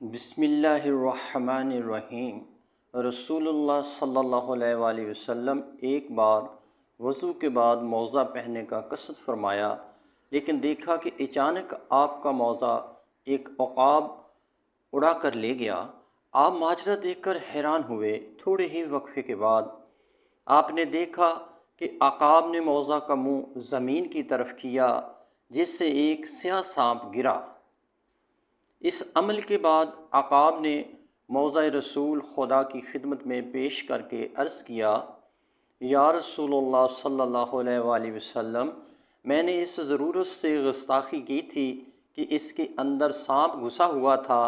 بسم اللہ الرحمن الرحیم۔ رسول اللہ صلی اللہ علیہ وآلہ وسلم ایک بار وضو کے بعد موزہ پہننے کا قصد فرمایا، لیکن دیکھا کہ اچانک آپ کا موزہ ایک عقاب اڑا کر لے گیا۔ آپ ماجرا دیکھ کر حیران ہوئے۔ تھوڑے ہی وقفے کے بعد آپ نے دیکھا کہ عقاب نے موزہ کا منہ زمین کی طرف کیا، جس سے ایک سیاہ سانپ گرا۔ اس عمل کے بعد عقاب نے موضع رسول خدا کی خدمت میں پیش کر کے عرض کیا، یا رسول اللہ صلی اللہ علیہ وآلہ وسلم، میں نے اس ضرورت سے گستاخی کی تھی کہ اس کے اندر سانپ گھسا ہوا تھا۔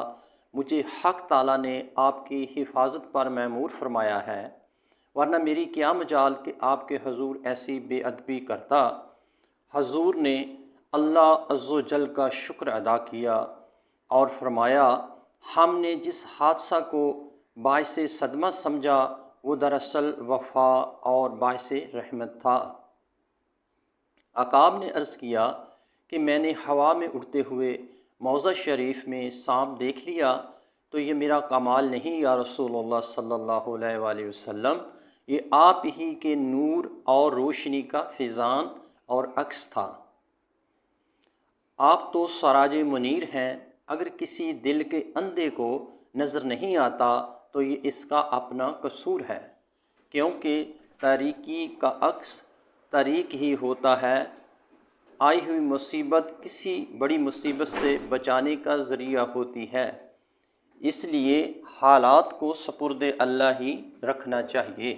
مجھے حق تعالیٰ نے آپ کی حفاظت پر مأمور فرمایا ہے، ورنہ میری کیا مجال کہ آپ کے حضور ایسی بے ادبی کرتا۔ حضور نے اللہ عز و جل کا شکر ادا کیا اور فرمایا، ہم نے جس حادثہ کو باعث صدمہ سمجھا وہ دراصل وفا اور باعث رحمت تھا۔ عقاب نے عرض کیا کہ میں نے ہوا میں اڑتے ہوئے موضع شریف میں سانپ دیکھ لیا، تو یہ میرا کمال نہیں یا رسول اللہ صلی اللہ علیہ وآلہ وسلم، یہ آپ ہی کے نور اور روشنی کا فیضان اور عکس تھا۔ آپ تو سراج منیر ہیں، اگر کسی دل کے اندھے کو نظر نہیں آتا تو یہ اس کا اپنا قصور ہے، کیونکہ تاریکی کا عکس طریق ہی ہوتا ہے۔ آئی ہوئی مصیبت کسی بڑی مصیبت سے بچانے کا ذریعہ ہوتی ہے، اس لیے حالات کو سپرد اللہ ہی رکھنا چاہیے۔